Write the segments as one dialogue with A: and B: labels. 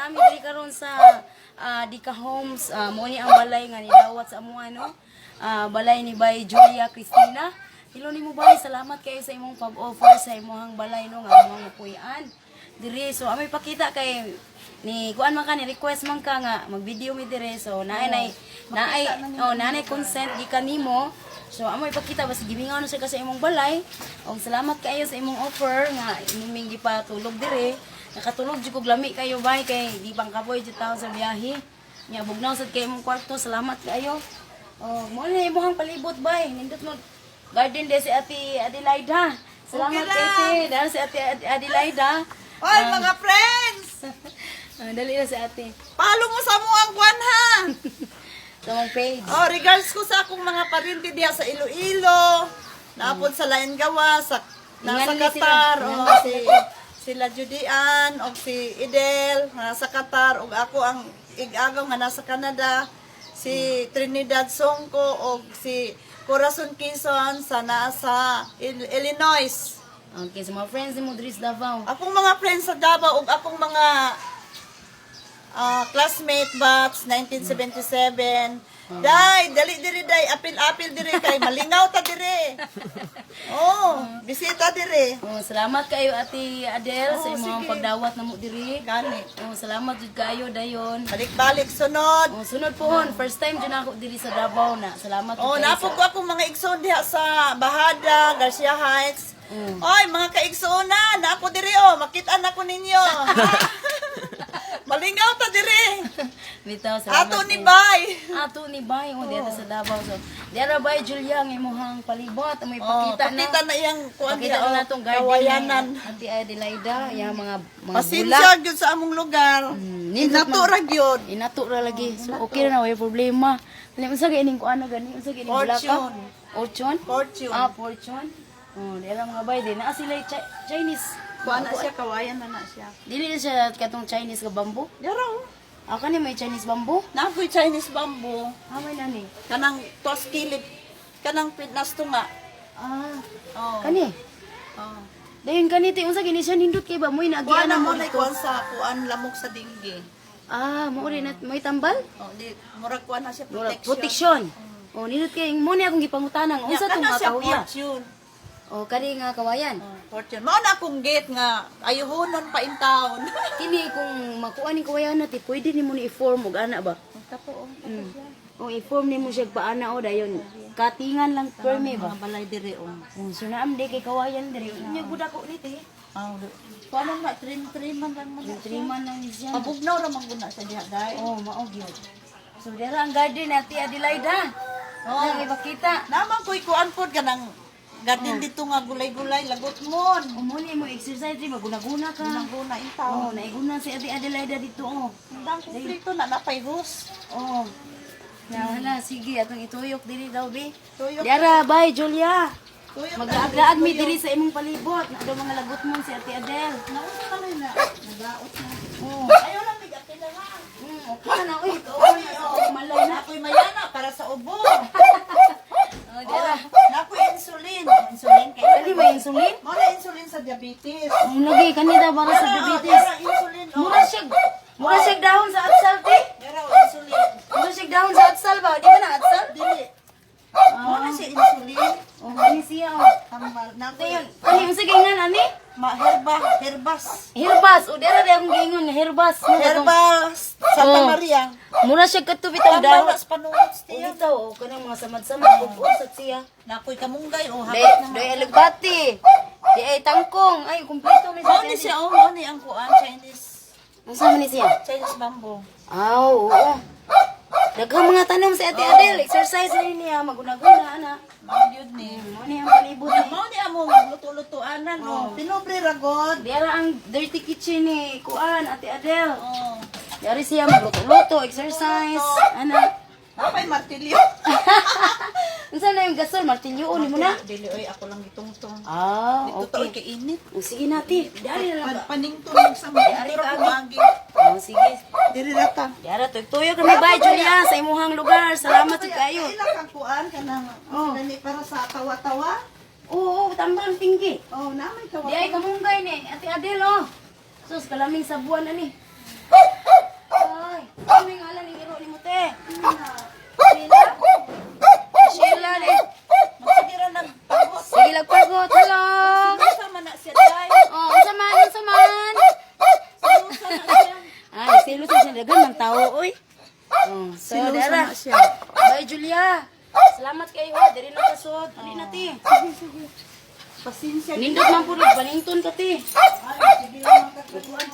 A: nami diri karon sa Dika Homes. Mo ni ang balay nga nidawat sa amo ano. Balay ni Bay Julia Cristina. Hello nimo bay, salamat kayo sa imong pag-offer sa imong balay no nga among puy-an. Diri so amoy pakita kay ni kuan man ka ni request man ka nga mag-video mi dire so naay consent gikan nimo. So amoy pakita basta gimingaw na siya ka sa imong balay. Og salamat kayo sa imong offer nga imong gipatulog dire. Nakatulog jud kog lami kayo bay kay di bang kaboy jud tawo sa biyahe. Nya bugnaw sad kay imong kwarto, salamat kayo. Oh, mo na imong palibot bay. Nindot mo garden de si Ate Adelaida. Salamat kay dahil si Ate Adelaida.
B: Oy, mga friends!
A: Dali na si Ate.
B: Follow mo sa mo ang kwan ha!
A: Sa mong page.
B: Oh, regards ko sa akong mga parinti diha sa Iloilo. Naapod sa Laingawa, sa nasa
A: Ingan ni
B: Qatar,
A: sila.
B: o sila Judian, o si Idel, nasa Qatar, o ako ang igagaw nga nasa Canada, si Trinidad Songko, o si Corazon Quezon sa nasa Illinois.
A: Okay, sa mga friends ni Modris Davao.
B: Akong mga friends sa Davao, o akong mga classmate batch 1977. Dai, dali diri dai, apil-apil diri kay malingaw ta diri. Oh, bisita diri.
A: Oh, salamat kayo Ate Adel sa
B: Oh,
A: imong
B: sige.
A: pagdawat namo diri.
B: Gani.
A: Oh, salamat jud kayo dayon.
B: Balik-balik sunod.
A: Oh, sunod pohon, first time jud ako diri sa Davao na. Salamat jud
B: Oh,
A: kayo
B: napog ko akong mga igsoon diha sa Bahada, Garcia Heights. Oy, mga kaigsoona, na ako diri oh, makita-an ako ninyo. Malingaw ta diri.
A: Bitaw, salamat.
B: Ato ni
A: kayo.
B: Bay.
A: Ato ni Bay, oh, dito sa Davao. So, diara Bay Julia ang imong palibot, may pakita na.
B: Pakita na iyang kuan
A: Pakita
B: diha
A: na natong garden
B: kawayanan.
A: ni Ate Adelaida, yang mga bulak.
B: Pasensya gyud sa among lugar. Inato ra gyud.
A: Inato ra lagi. So okay na way problema. Dili unsa gay ning kuan gani? Unsa gay ning bulak?
B: Fortune.
A: Fortune?
B: Fortune.
A: Fortune. Oh, dira mga bay din. Naa sila Chinese.
B: Kuan na siya, kawayan na siya.
A: Dili na siya katong Chinese nga bamboo.
B: Daro.
A: Kani may Chinese bamboo?
B: Nakoy Chinese bamboo.
A: May nani.
B: Kanang tos kilid. Kanang pinas tunga. Oh.
A: Kani.
B: Oh.
A: Dayon kani ti unsa gini siya nindot kay ba moy
B: Kuan
A: naagian
B: na
A: na
B: mo
A: mo
B: na
A: dito.
B: kuan sa kuan lamok sa dinggi.
A: Mo rin na may tambal?
B: Oh, di murag kuan na siya
A: Mura
B: protection.
A: protection. nindot kay mo ni akong gipangutanan. Unsa
B: Unsa
A: tong
B: na
A: mga
B: siya
A: kahuya?
B: fortune.
A: Kani nga kawayan.
B: Fortune. Mao na akong gate nga ayuhonon pa in town.
A: Kini kung makuha ni kawayan natin, pwede ni mo ni i-form og ana ba?
B: Tapo.
A: O i-form ni mo siya paana o dayon. Katingan lang perme ba?
B: Mga balay dire oh.
A: So naam di kay kawayan diri. Unya budak ko niti.
B: Kuan na trim-triman lang mo.
A: Triman lang ni siya.
B: Pabugnaw ra man guna sa diha dai.
A: Mao gyud. So dira ang garden natin Adelaida. Ang ipakita.
B: Naman ko'y kuan pod kanang garden dito nga gulay-gulay lagot mon.
A: Umuni mo exercise di maguna-guna ka.
B: Guna in town.
A: Naiguna si Ate Adelaida dito
B: Ang kumplito na napay hus.
A: Hala, sige atong ituyok diri daw bi.
B: Tuyok.
A: Dara, bye Julia.
B: Tuyok.
A: Mag-aaglaag mi diri sa imong palibot. Na daw mga lagot mo si Ate Adel.
B: Nauna ka rin na. Nagaot na.
A: Oh.
B: Ayaw lang bigatin na lang.
A: Okay na uy.
B: Oy, malay na ako'y mayana para sa ubo.
A: Dara.
B: Nako'y insulin. Insulin kayo.
A: Kani may insulin?
B: Mo na insulin sa diabetes.
A: Lagi kanida para sa diabetes.
B: Dara insulin.
A: Mura siya dahon sa atsal ti.
B: Dara insulin.
A: Mura siya dahon sa atsal ba? Di ba na atsal?
B: Dili. Mo na si insulin.
A: Kani siya
B: Tambal.
A: Dayon,
B: Nako'y
A: kani unsa gingan ani?
B: herbas.
A: Herbas, o dara di akong gingon nga herbas.
B: Herbas. Santa Maria.
A: Mura siya kato bitaw
B: Tambal
A: dahon.
B: na sa panuwat
A: O
B: siya.
A: bitaw, o kanang mga samad-samad ug usat siya.
B: Nako'y kamunggay. O
A: Day,
B: habat na.
A: day alagbati. Di ay tangkong. Ay, kumpleto ni
B: Mo ni siya. Mo ni ang kuan. Chinese.
A: Unsa man ni siya?
B: Chinese bamboo.
A: Oo. Daghang mga tanom si Ate Adel. Exercise rin niya. Maguna-guna, ana.
B: Mao yun ni.
A: Ano yung palibot ni?
B: Mao ni amo luto-lutoanan no. Pinobre ragod.
A: Diara ang dirty kitchen ni Kuan, Ate Adel.
B: Oh.
A: Diari siya magluto-luto, exercise. Ana.
B: Napay martilyo.
A: Unsa na yung gasol? Martilyo ni mo na?
B: Dili oy ako lang gitungtong.
A: Ah,
B: Dito
A: okay.
B: kay init.
A: O, sige natin. Diari na lang.
B: Paningtong sa mga
A: Ari
B: ari
A: ka,
B: ka
A: Agi. O, sige.
B: Diri rata.
A: Diara, tuyo kami ba, Julia, sa imuhang lugar. Salamat kayo.
B: Ila kang kuan kanang dali para sa tawa-tawa.
A: Oo, tambang tinggi.
B: Oh, namay tawa.
A: Di ay kamunggay ni Ate Adel, oh. Sus, kalaming sa buwan na ni. Ano yung ngalan ng iro ni mo, te? Sheila, eh.
B: Magsigiro nagpagot.
A: Sige, lagpagot. Hello.
B: Sama na siya day.
A: Oh, unsaman, unsaman.
B: Sama na siya.
A: Ay, silo sa sindagan ng tao, oy. Oh, so,
B: Silusa
A: dara.
B: na siya.
A: Bye, Julia. Salamat kayo, ha. Diri na kasod. Ali na, te.
B: Pasensya.
A: Nindot man po rin. Panington ka, te.
B: Ay, sige lang magkatuan.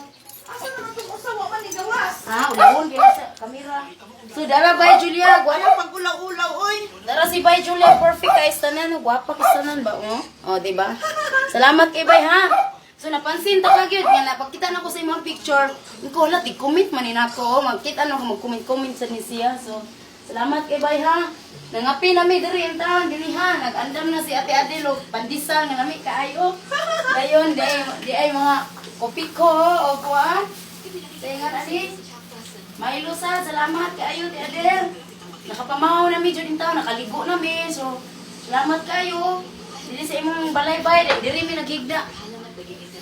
B: Asa naman itong usawa man ni gawas?
A: Ah, ulawon kayo sa kamera. So, dara, bye, Julia.
B: Wala pag ulaw-ulaw, oy.
A: Dara si Bay Julia, perfect ka istanan, gwapa ka istanan ba, oh? Oh, di ba? Salamat kay Bay, ha. So napansin ta ka gyud nga napakita na ko sa imong picture. Ko lat i-comment man ni nako, magkita na ko mag-comment sa ni siya. So salamat kay Bay, ha. Nangapi na mi diri entahan dili ha, nag-andam na si Ate Adelo, pandisal nga nami kaayo. Dayon di ay mga kopi ko o kuan. Tingan ani. May lusa, salamat kaayo Ate Adel. Nakapamahaw na mi jud taon, nakaligo na mi. So, salamat kayo. Dili sa imong balay-bay, diri mi naghigda.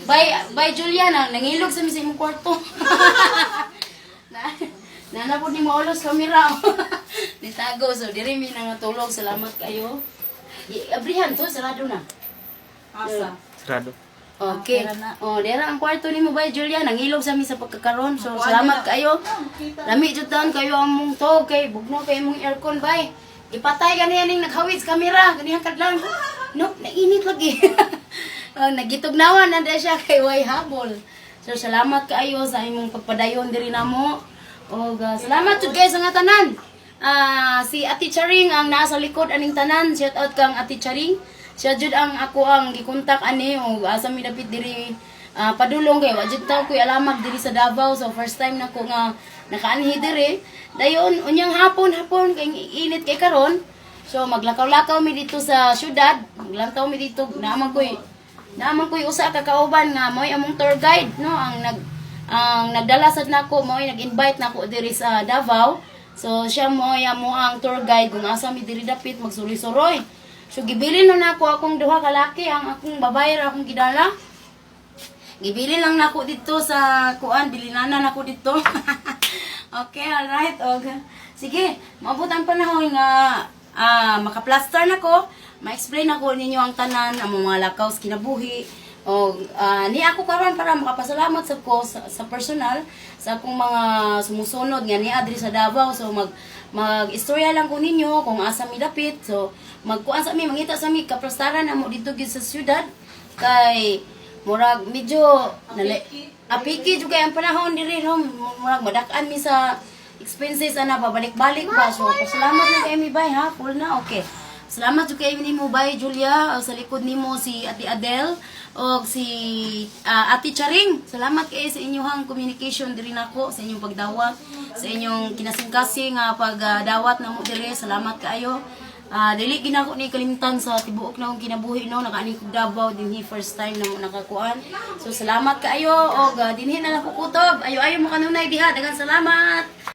A: Bye Julia, nangilog sa mi sa imong kwarto. Nanapod ni maulos kamera. Nitago, so diri mi nangatulog. Salamat kayo. Abrihan to, sarado na.
B: Asa?
C: Sarado.
A: Okay. Oh, dera ang kwarto nimo Bye Julia, nangilog sa mi sa pagkakaron. So, salamat kayo. Lami jud taon kayo among tog kay bugno kay imong aircon Bay. Ipatay ganiyan ning naghawid sa kamera, ganihan kadlang. No, nainit lagi. Nagitugnawan na da siya kay way habol. So salamat kaayo sa imong pagpadayon diri namo. Og salamat jud guys sa nga tanan. Si Ate Charing ang nasa likod aning tanan. Shout out kang Ate Charing. Siya jud ang ako ang gikontak ani og asa mi dapit diri padulong kay wa jud taw koy alamag diri sa Davao. So first time nako nga nakaanhi diri. Dayon unyang hapon kay init kay karon. So maglakaw-lakaw mi dito sa syudad. Maglantaw mi dito naman koy usa ka kauban nga mo'y among tour guide no ang nagdala sad nako mo'y nag-invite nako diri sa Davao. So siya mo'y amo ang tour guide kung asa mi diri dapit magsuloy-suroy. So gibilin na nako akong duha ka laki ang akong babae ra akong gidala. Gibilin lang nako dito sa kuan bilinanan nako dito. Okay, all right. Okay. Sige, maabot ang panahon nga makaplaster na ko, ma-explain ako ninyo ang tanan, ang mga lakaw sa kinabuhi. O, ni ako karon para makapasalamat sa personal, sa akong mga sumusunod nga ni Adri sa Davao. So, mag-istorya lang ko ninyo kung asa mi dapit. So, magkuan sa mi, mangita sa mi, kaplastaran na mo dito sa syudad. Kay, murag medyo, apiki juga ang panahon diri no, murag madakan mi sa expenses ana babalik-balik ba. So pasalamat na kay mi Bay ha, full na okay. Salamat jud kay nimo Bay Julia, sa likod nimo si Ate Adel og si Ate Charing. Salamat kay sa inyong communication diri nako, sa inyong pagdawat, sa inyong kinasingkasing nga pagdawat namo diri. Salamat kaayo. Dili ginako ni kalimtan sa tibuok na akong kinabuhi no, nakaani kog Davao dinhi first time na mo nakakuan. So salamat kaayo og dinhi na lang ko kutob. Ayo mo kanunay diha, daghang salamat.